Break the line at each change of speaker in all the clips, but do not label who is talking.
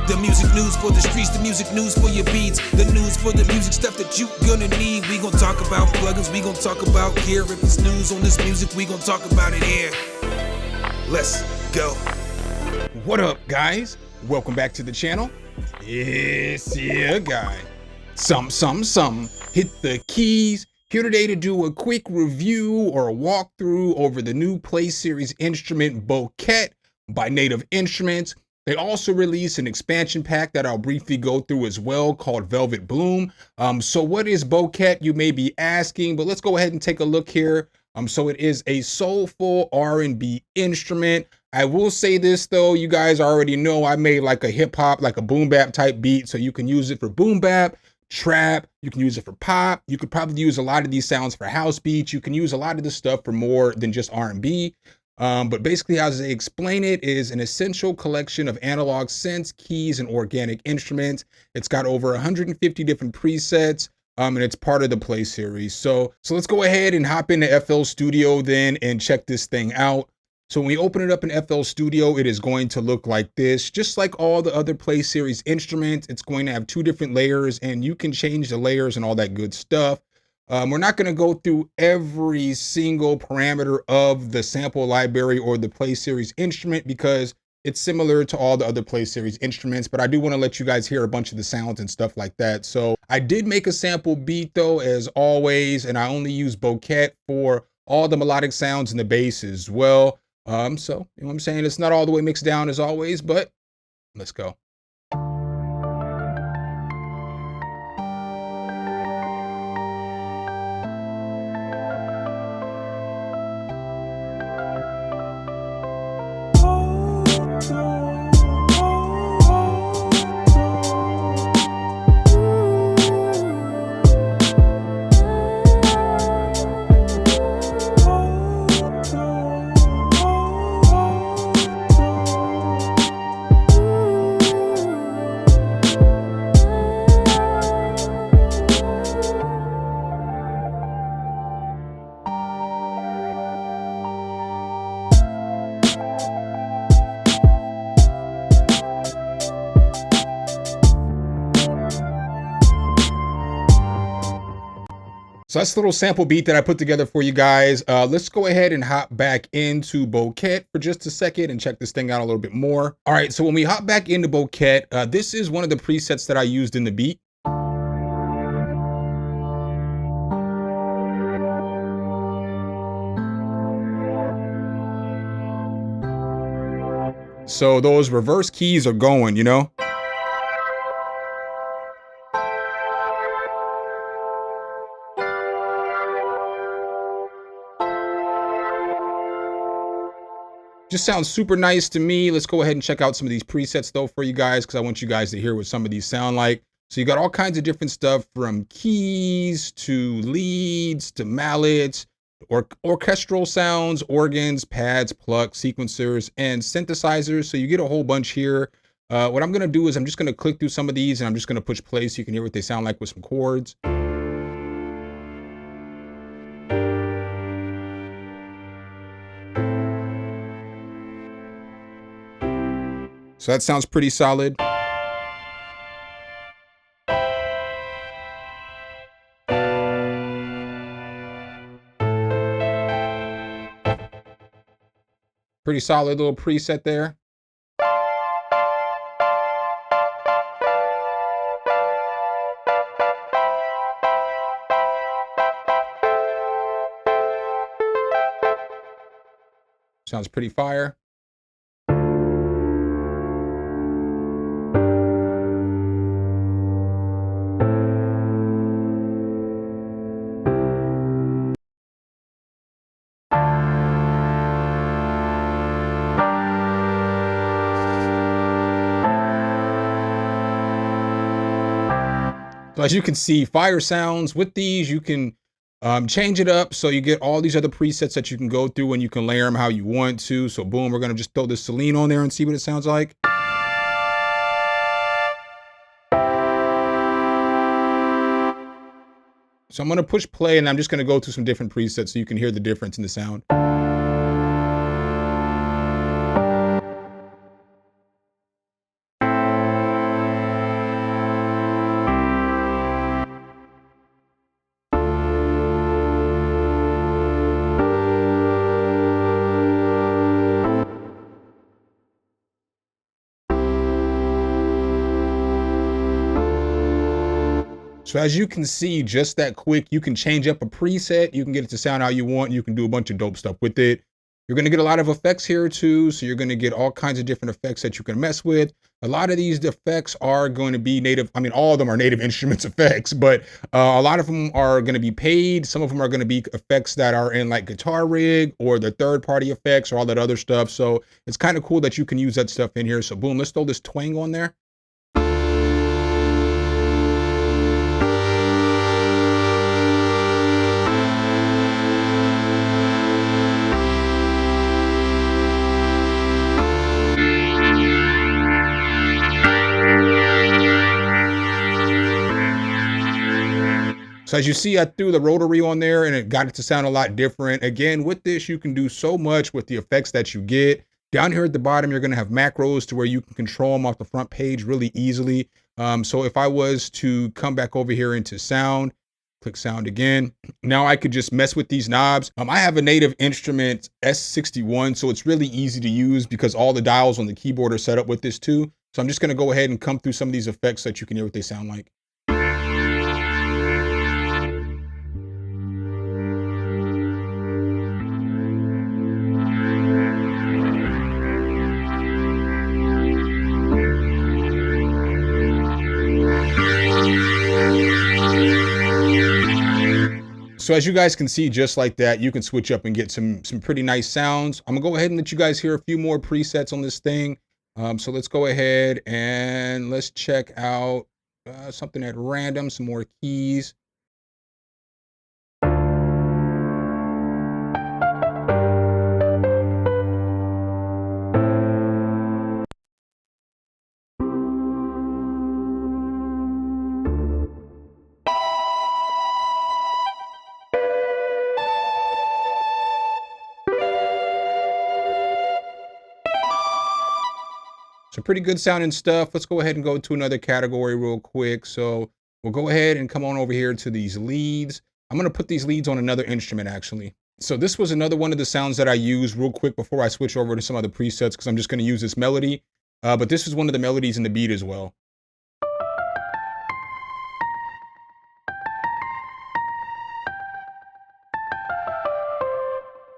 The music news for the streets, the music news for your beats, the news for the music stuff that you gonna need. We gon' talk about plugins, we gon' talk about gear. If it's news on this music, we gon' talk about it here. Let's go.
What up, guys? Welcome back to the channel. It's your guy, Hit the keys. Here today to do a quick review or a walkthrough over the new Play Series instrument Bouquet by Native Instruments. They also released an expansion pack that I'll briefly go through as well called Velvet Bloom. So what is Bouquet, you may be asking, but let's go ahead and take a look here. So it is a soulful R&B instrument. I will say this though, you guys already know I made like a hip hop, like a boom bap type beat. So you can use it for boom bap, trap, you can use it for pop. You could probably use a lot of these sounds for house beats. You can use a lot of this stuff for more than just R&B. But basically, as they explain it, is an essential collection of analog synths, keys, and organic instruments. It's got over 150 different presets, and it's part of the Play Series. So let's go ahead and hop into FL Studio then and check this thing out. So when we open it up in FL Studio, it is going to look like this. Just like all the other Play Series instruments, it's going to have two different layers, and you can change the layers and all that good stuff. We're not going to go through every single parameter of the sample library or the Play Series instrument because it's similar to all the other Play Series instruments, but I do want to let you guys hear a bunch of the sounds and stuff like that. So I did make a sample beat though, as always, and I only use Bouquet for all the melodic sounds and the bass as well. So, you know what I'm saying? It's not all the way mixed down as always, but let's go. So that's a little sample beat that I put together for you guys. Let's go ahead and hop back into Bouquet for just a second and check this thing out a little bit more. All right, so when we hop back into Bouquet, this is one of the presets that I used in the beat. So those reverse keys are going, you know? Just sounds super nice to me. Let's go ahead and check out some of these presets though for you guys, because I want you guys to hear what some of these sound like. So you got all kinds of different stuff from keys to leads to mallets, or orchestral sounds, organs, pads, plucks, sequencers, and synthesizers. So you get a whole bunch here. What I'm gonna do is I'm just gonna click through some of these and I'm just gonna push play so you can hear what they sound like with some chords. So that sounds pretty solid. Pretty solid little preset there. Sounds pretty fire. So as you can see, fire sounds. With these, you can change it up so you get all these other presets that you can go through and you can layer them how you want to. So boom, we're gonna just throw this Celine on there and see what it sounds like. So I'm gonna push play and I'm just gonna go through some different presets so you can hear the difference in the sound. So as you can see, just that quick, you can change up a preset. You can get it to sound how you want. You can do a bunch of dope stuff with it. You're going to get a lot of effects here too. So you're going to get all kinds of different effects that you can mess with. A lot of these effects are going to be native. I mean, all of them are Native Instruments effects, but a lot of them are going to be paid. Some of them are going to be effects that are in like Guitar Rig or the third-party effects or all that other stuff. So it's kind of cool that you can use that stuff in here. So boom, let's throw this twang on there. So as you see, I threw the rotary on there and it got it to sound a lot different. Again, with this, you can do so much with the effects that you get. Down here at the bottom, you're going to have macros to where you can control them off the front page really easily. So if I was to come back over here into sound, click sound again, now I could just mess with these knobs. I have a Native Instruments S61, so it's really easy to use because all the dials on the keyboard are set up with this too. So I'm just going to go ahead and come through some of these effects so that you can hear what they sound like. So as you guys can see, just like that, you can switch up and get some pretty nice sounds. I'm gonna go ahead and let you guys hear a few more presets on this thing. So let's go ahead and let's check out something at random, some more keys. So pretty good sounding stuff. Let's go ahead and go to another category real quick. So we'll go ahead and come on over here to these leads. I'm going to put these leads on another instrument actually. So this was another one of the sounds that I used real quick before I switch over to some other presets because I'm just going to use this melody. But this is one of the melodies in the beat as well.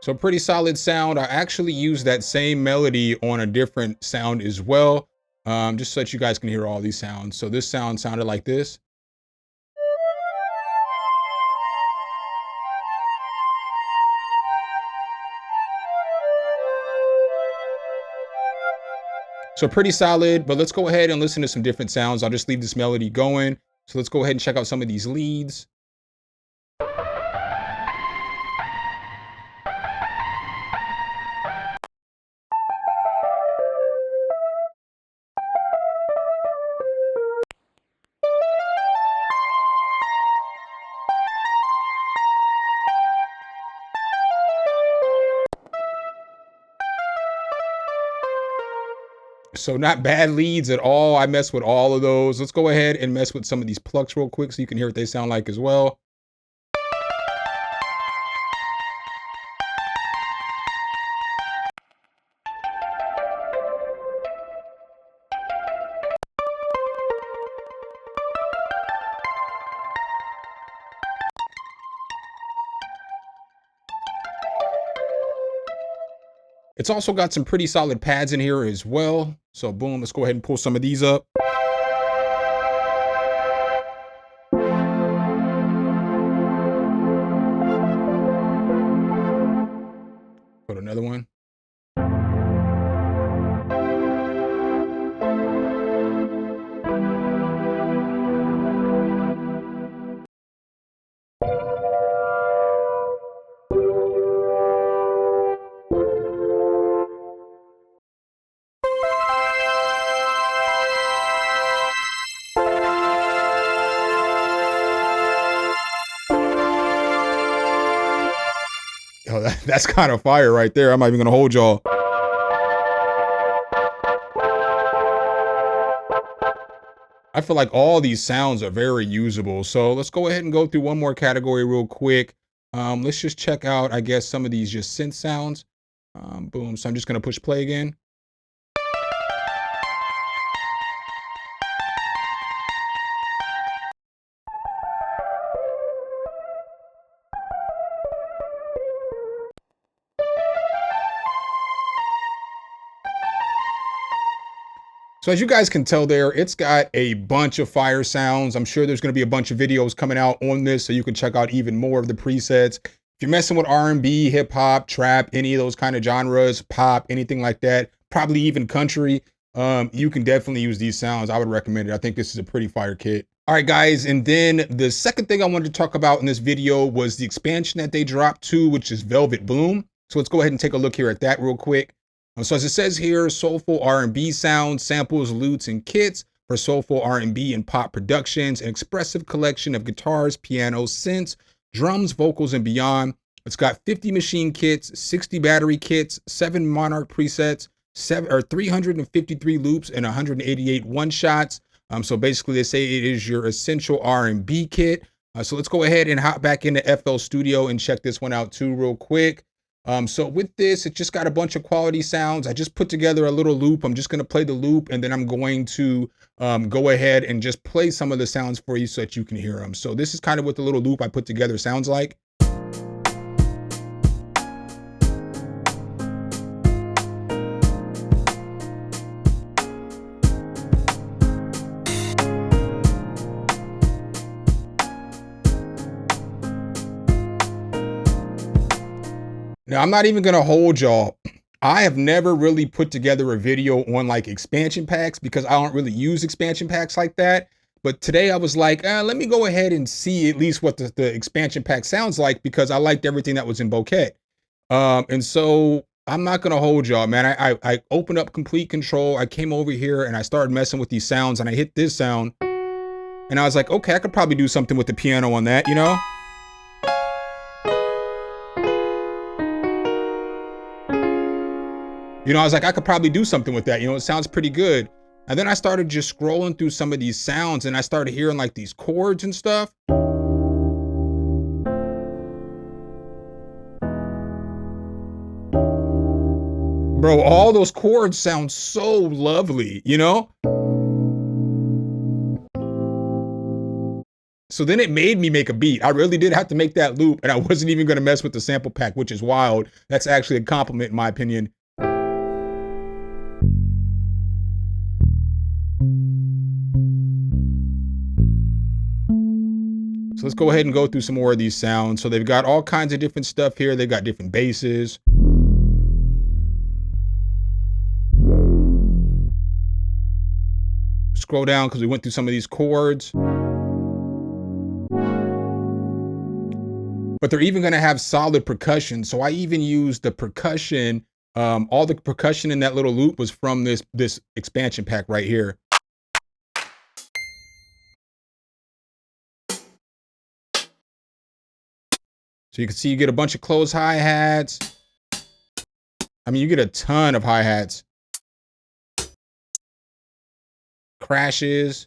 So pretty solid sound. I actually use that same melody on a different sound as well, just so that you guys can hear all these sounds. So this sound sounded like this. So pretty solid, but let's go ahead and listen to some different sounds. I'll just leave this melody going. So let's go ahead and check out some of these leads. So not bad leads at all. I mess with all of those. Let's go ahead and mess with some of these plucks real quick so you can hear what they sound like as well. It's also got some pretty solid pads in here as well. So boom, let's go ahead and pull some of these up. Put another one. Oh, that's kind of fire right there. I'm not even gonna hold y'all. I feel like all these sounds are very usable. So let's go ahead and go through one more category real quick. Let's just check out, I guess, some of these just synth sounds. Boom. So I'm just gonna push play again. So as you guys can tell there, it's got a bunch of fire sounds. I'm sure there's going to be a bunch of videos coming out on this, so you can check out even more of the presets. If you're messing with R&B, hip hop, trap, any of those kind of genres, pop, anything like that, probably even country, you can definitely use these sounds. I would recommend it. I think this is a pretty fire kit. All right, guys, and then the second thing I wanted to talk about in this video was the expansion that they dropped too, which is Velvet Bloom. So let's go ahead and take a look here at that real quick. So as it says here, soulful R&B sounds, samples, loops, and kits for soulful R&B and pop productions, an expressive collection of guitars, pianos, synths, drums, vocals, and beyond. It's got 50 machine kits, 60 battery kits, 7 Monarch presets, 353 loops, and 188 one-shots. So basically they say it is your essential R&B kit. So let's go ahead and hop back into FL Studio and check this one out too real quick. So with this, it just got a bunch of quality sounds. I just put together a little loop. I'm just going to play the loop, and then I'm going to go ahead and just play some of the sounds for you so that you can hear them. So this is kind of what the little loop I put together sounds like. Now, I'm not even going to hold y'all. I have never really put together a video on like expansion packs because I don't really use expansion packs like that. But today I was like, let me go ahead and see at least what the expansion pack sounds like because I liked everything that was in Bouquet. And so I'm not going to hold y'all, man. I opened up Complete Control. I came over here and I started messing with these sounds and I hit this sound. And I was like, okay, I could probably do something with the piano on that, you know? You know, I was like, I could probably do something with that. You know, it sounds pretty good. And then I started just scrolling through some of these sounds and I started hearing like these chords and stuff. Bro, all those chords sound so lovely, you know? So then it made me make a beat. I really did have to make that loop and I wasn't even going to mess with the sample pack, which is wild. That's actually a compliment in my opinion. So let's go ahead and go through some more of these sounds. So they've got all kinds of different stuff here. They've got different basses. Scroll down because we went through some of these chords. But they're even going to have solid percussion. So I even used the percussion. All the percussion in that little loop was from this expansion pack right here. So you can see you get a bunch of closed hi-hats. I mean, you get a ton of hi-hats. Crashes.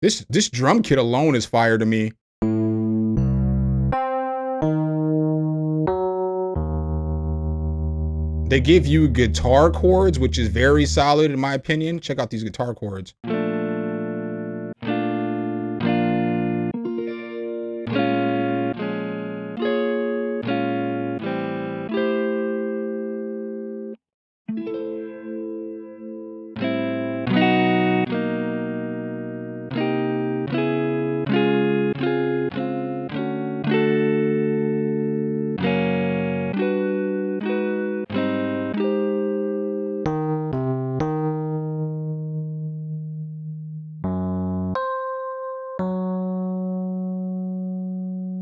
This drum kit alone is fire to me. They give you guitar chords, which is very solid in my opinion. Check out these guitar chords.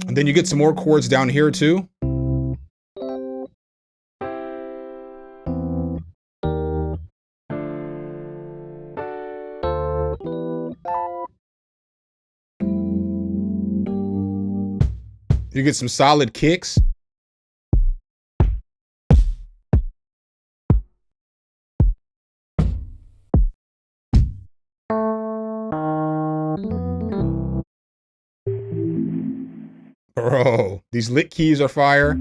And then you get some more chords down here too. You get some solid kicks. Bro, these lick keys are fire.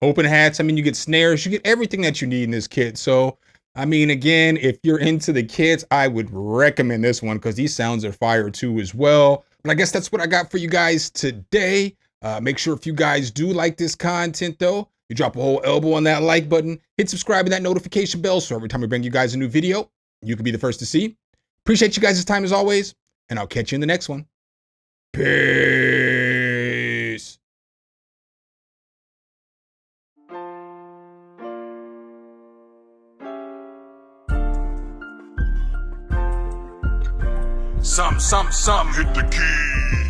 Open hats, I mean, you get snares, you get everything that you need in this kit. So, I mean, again, if you're into the kits, I would recommend this one because these sounds are fire too as well. But I guess that's what I got for you guys today. Make sure if you guys do like this content, though, you drop a whole elbow on that like button, hit subscribe and that notification bell so every time we bring you guys a new video, you can be the first to see. Appreciate you guys' time as always, and I'll catch you in the next one. Peace.
Some, hit the key.